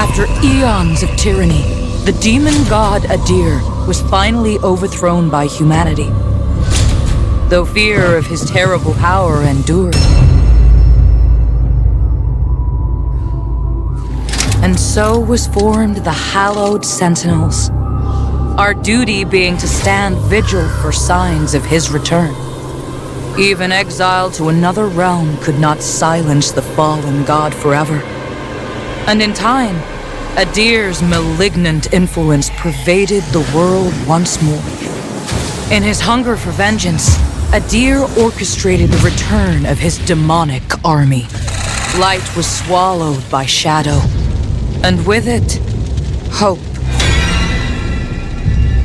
After eons of tyranny, the demon god Adir was finally overthrown by humanity. Though fear of his terrible power endured. And so was formed the hallowed Sentinels, our duty being to stand vigil for signs of his return. Even exile to another realm could not silence the fallen god forever. And in time, Adir's malignant influence pervaded the world once more. In his hunger for vengeance, Adir orchestrated the return of his demonic army. Light was swallowed by shadow, and with it, hope.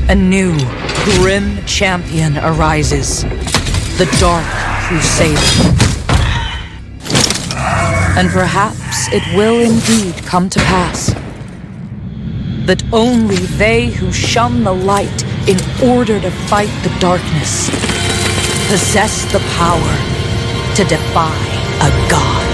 A new, grim champion arises, the Dark Crusader. And perhaps it will indeed come to pass that only they who shun the light in order to fight the darkness possess the power to defy a god.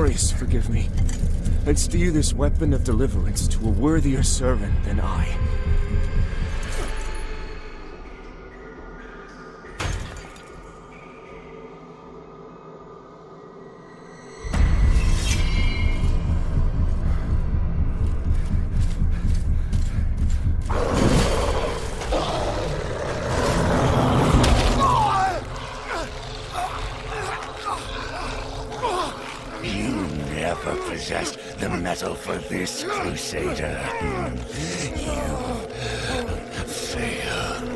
Glorious, forgive me. I'd steer this weapon of deliverance to a worthier servant than I. Possessed the metal for this, Crusader. You failed.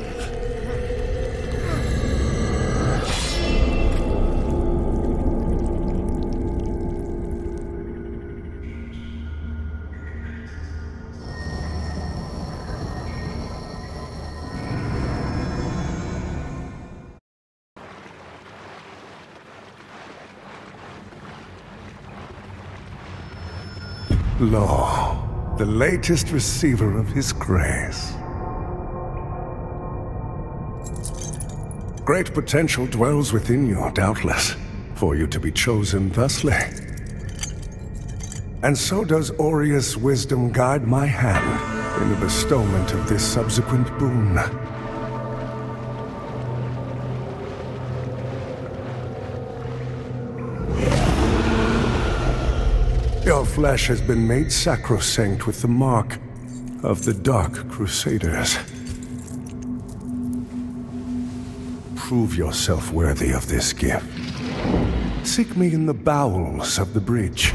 Lo, the latest receiver of his grace. Great potential dwells within you, doubtless, for you to be chosen thusly. And so does Aureus' wisdom guide my hand in the bestowment of this subsequent boon. Your flesh has been made sacrosanct with the mark of the Dark Crusaders. Prove yourself worthy of this gift. Seek me in the bowels of the bridge.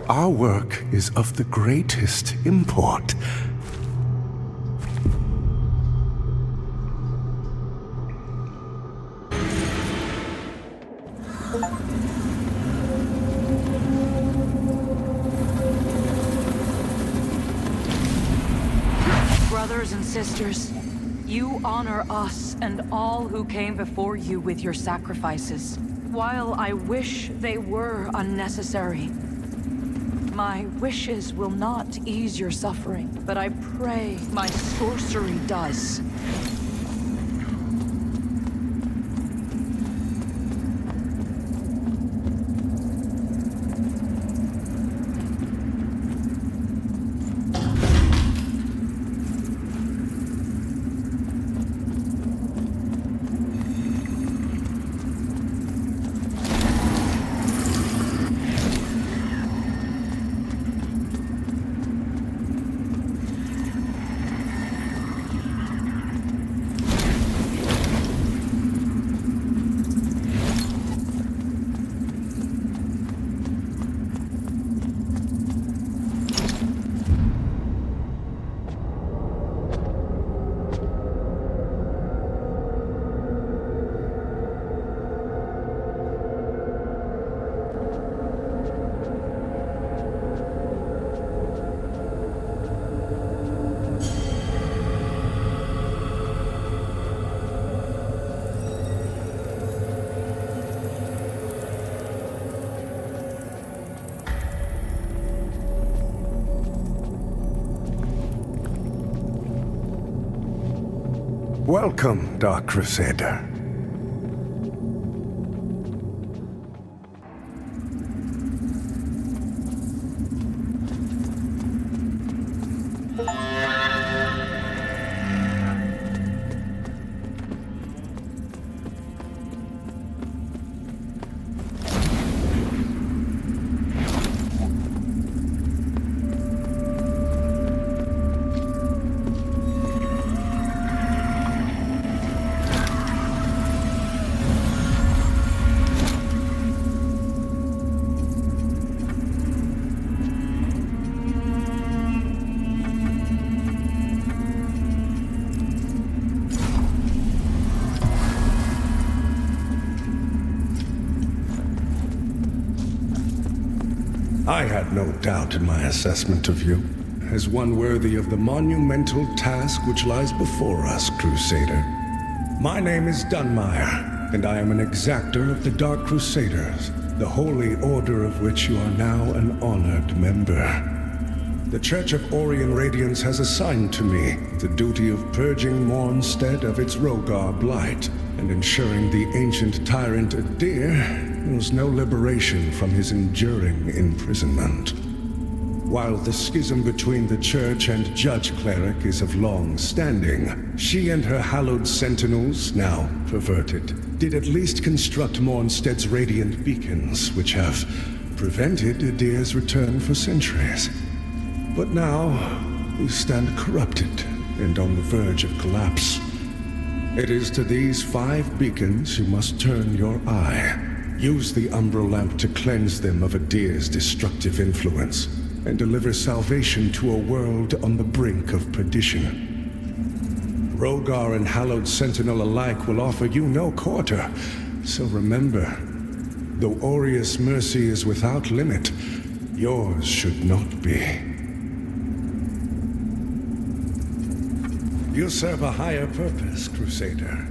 Our work is of the greatest import. Brothers and sisters, you honor us and all who came before you with your sacrifices. While I wish they were unnecessary, my wishes will not ease your suffering, but I pray my sorcery does. Welcome, Dark Crusader. I had no doubt in my assessment of you, as one worthy of the monumental task which lies before us, Crusader. My name is Dunmire, and I am an exactor of the Dark Crusaders, the holy order of which you are now an honored member. The Church of Orient Radiance has assigned to me the duty of purging Mornstead of its Rogar blight, and ensuring the ancient tyrant Adir knows no liberation from his enduring imprisonment. While the schism between the Church and Judge Cleric is of long standing, she and her hallowed sentinels, now perverted, did at least construct Mornstead's radiant beacons, which have prevented Adir's return for centuries. But now, we stand corrupted and on the verge of collapse. It is to these 5 beacons you must turn your eye. Use the Umbral Lamp to cleanse them of Adir's destructive influence, and deliver salvation to a world on the brink of perdition. Rogar and Hallowed Sentinel alike will offer you no quarter, so remember, though Aureus' mercy is without limit, yours should not be. You serve a higher purpose, Crusader.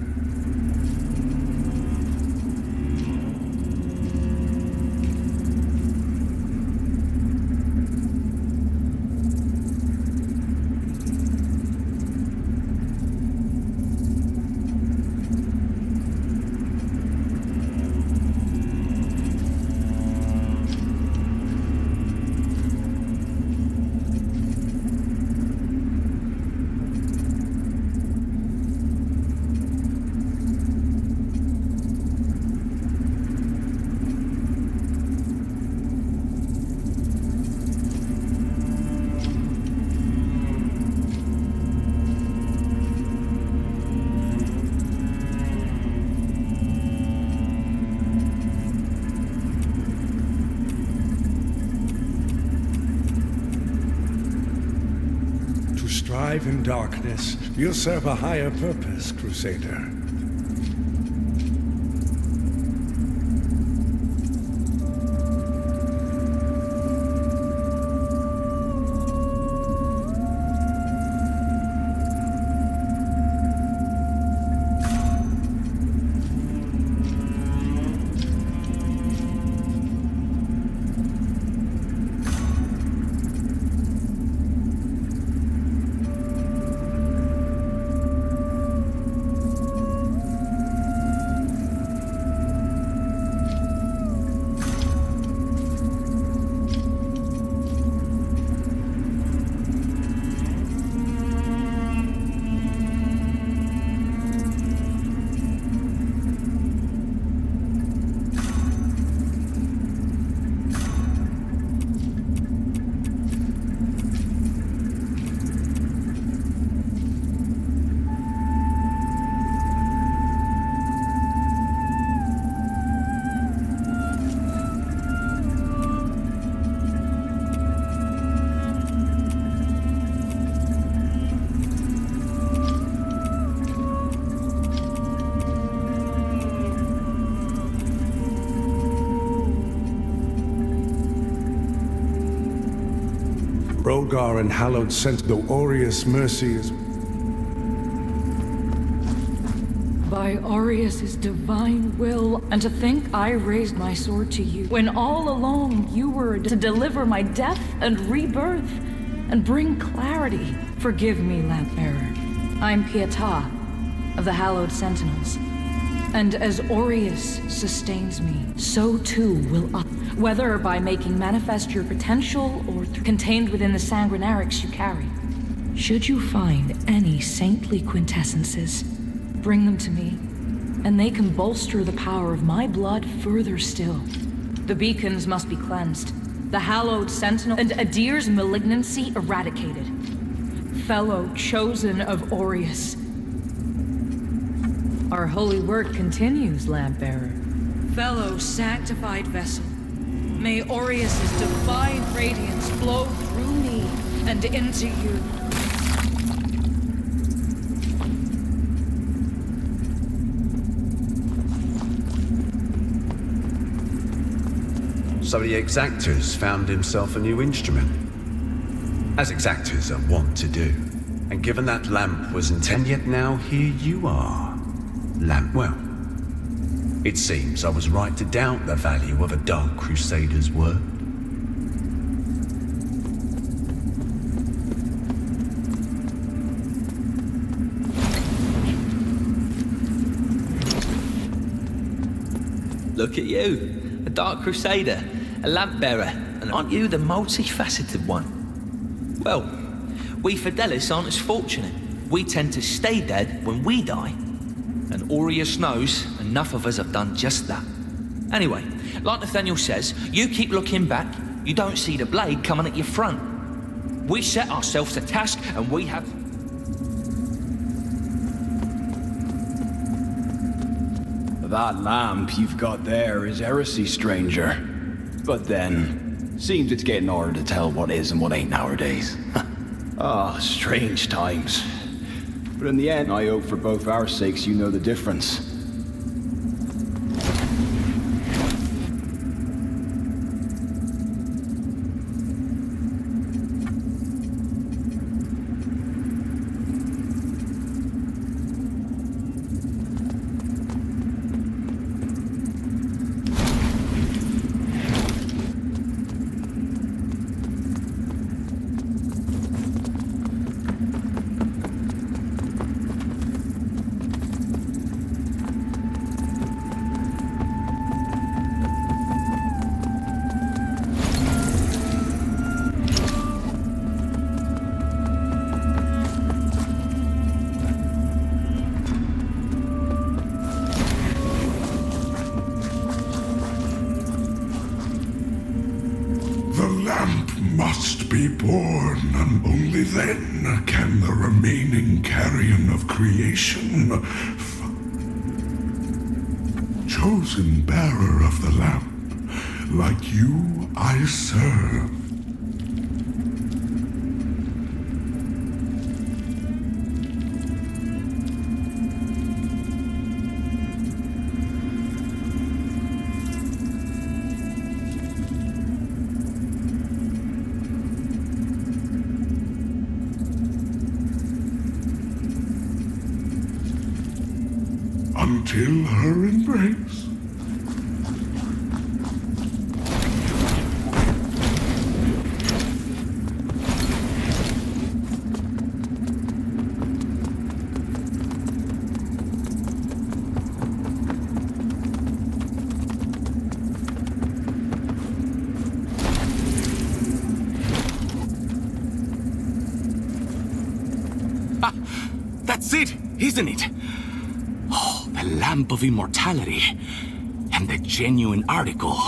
strive in darkness, you'll serve a higher purpose, Crusader. Rogar and hallowed sentinel Aureus' mercy is... By Aureus' divine will, and to think I raised my sword to you, when all along you were to deliver my death and rebirth, and bring clarity. Forgive me, Lampbearer. I'm Pietà, of the Hallowed Sentinels. And as Aureus sustains me, so too will I. Whether by making manifest your potential or contained within the sanguinarics you carry. Should you find any saintly quintessences, bring them to me, and they can bolster the power of my blood further still. The beacons must be cleansed, the hallowed sentinel and Adir's malignancy eradicated. Fellow chosen of Aureus. Our holy work continues, Lampbearer. Fellow sanctified vessel. May Aureus' divine radiance flow through me and into you. So the Exactor's found himself a new instrument, as Exactors are wont to do. And given that lamp was intended, yet now here you are. Lampwell. It seems I was right to doubt the value of a Dark Crusader's word. Look at you, a Dark Crusader, a lamp bearer, and aren't you the multifaceted one? Well, we Fidelis aren't as fortunate. We tend to stay dead when we die. And Aureus knows enough of us have done just that. Anyway, like Nathaniel says, you keep looking back, you don't see the blade coming at your front. We set ourselves a task and we have... That lamp you've got there is heresy, stranger. But then, seems it's getting harder to tell what is and what ain't nowadays. Ah, strange times. But in the end, I hope for both our sakes you know the difference. Must be born, and only then can the remaining carrion of creation chosen bearer of the lamp, like you I serve. until her embrace. That's it, isn't it? Oh, the Lamp of Immortality. And the genuine article.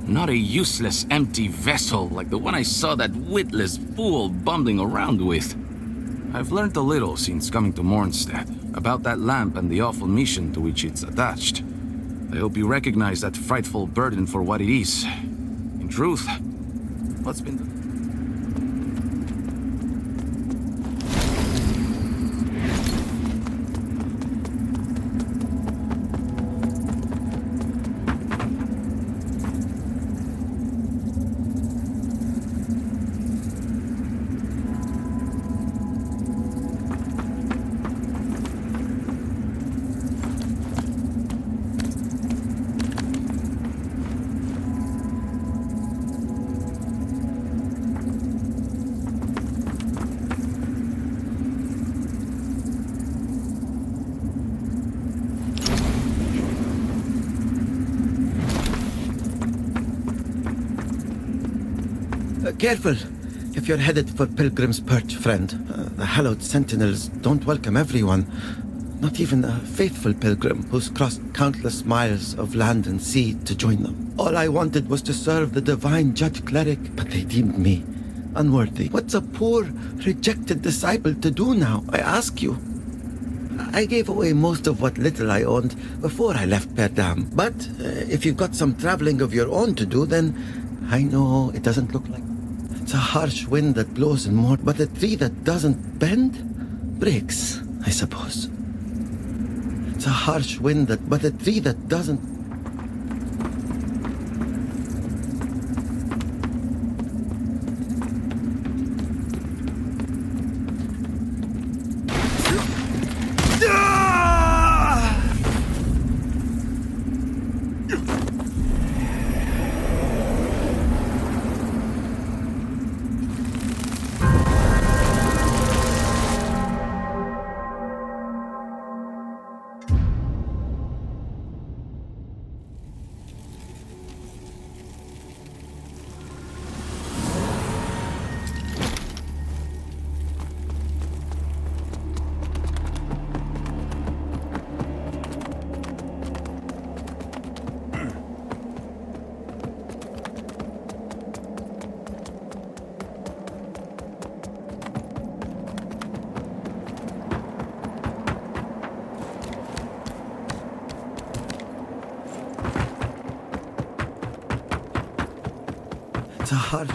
Not a useless, empty vessel like the one I saw that witless fool bumbling around with. I've learned a little since coming to Mornstead about that lamp and the awful mission to which it's attached. I hope you recognize that frightful burden for what it is. In truth, what's been... Careful, if you're headed for Pilgrim's Perch, friend. The hallowed sentinels don't welcome everyone. Not even a faithful pilgrim who's crossed countless miles of land and sea to join them. All I wanted was to serve the divine judge cleric, but they deemed me unworthy. What's a poor, rejected disciple to do now, I ask you? I gave away most of what little I owned before I left Perdam. But if you've got some traveling of your own to do, then I know it doesn't look like... It's a harsh wind that blows in more, but a tree that doesn't bend breaks, I suppose. It's a harsh wind but a tree that doesn't... It's a harsh...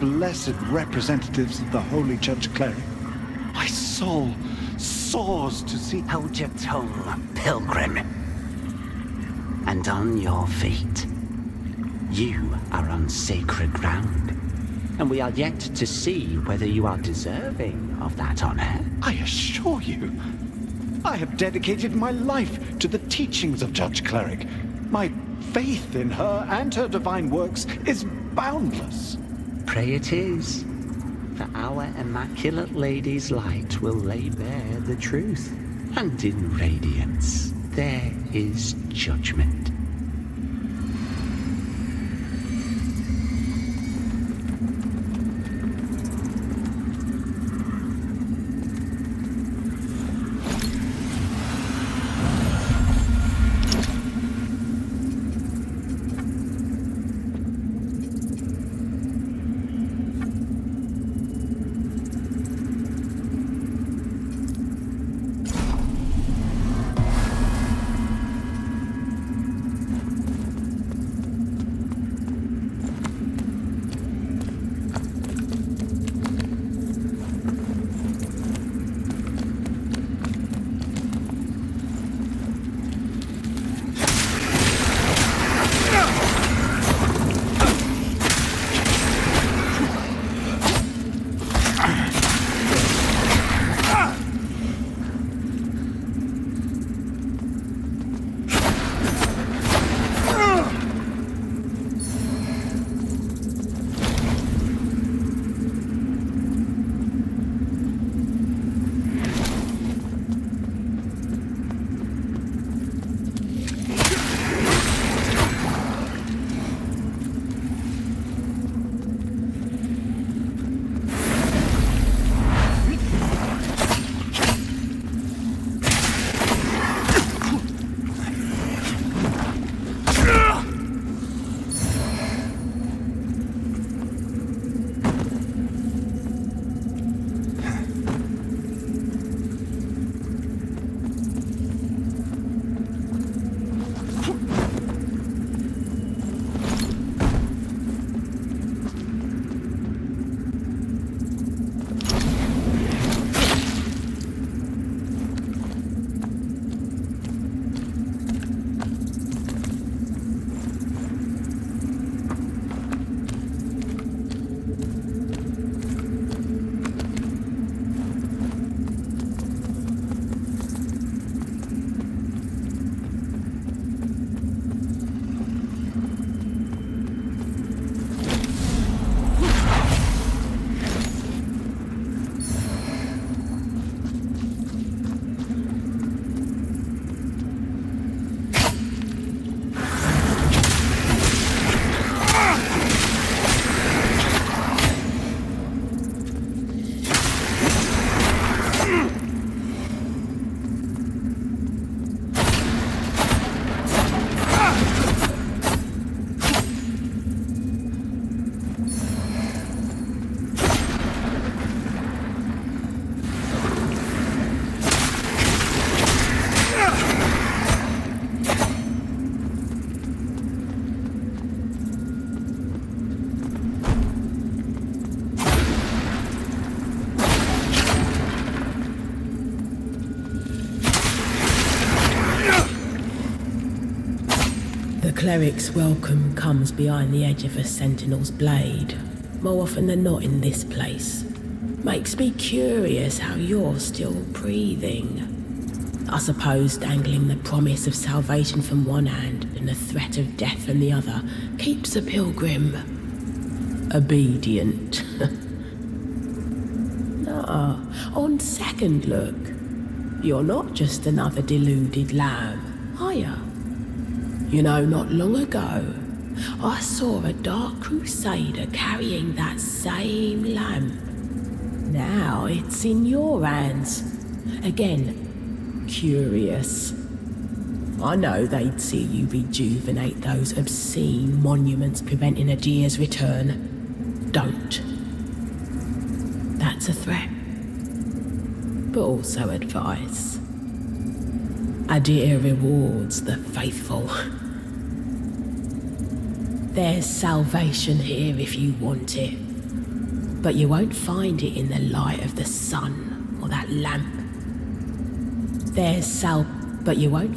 blessed representatives of the Holy Judge Cleric. My soul soars to see... Hold your tongue, pilgrim. And on your feet. You are on sacred ground, and we are yet to see whether you are deserving of that honor. I assure you, I have dedicated my life to the teachings of Judge Cleric. My faith in her and her divine works is boundless. Pray it is, for our Immaculate Lady's light will lay bare the truth, and in radiance there is judgment. Cleric's welcome comes behind the edge of a sentinel's blade, more often than not in this place. Makes me curious how you're still breathing. I suppose dangling the promise of salvation from one hand and the threat of death from the other keeps a pilgrim obedient. No, on second look, you're not just another deluded lamb, are you? You know, not long ago, I saw a dark crusader carrying that same lamp. Now it's in your hands. Again, curious. I know they'd see you rejuvenate those obscene monuments preventing a deer's return. Don't. That's a threat. But also advice. A deer rewards the faithful. There's salvation here if you want it. but you won't find it in the light of the sun or that lamp. There's but you won't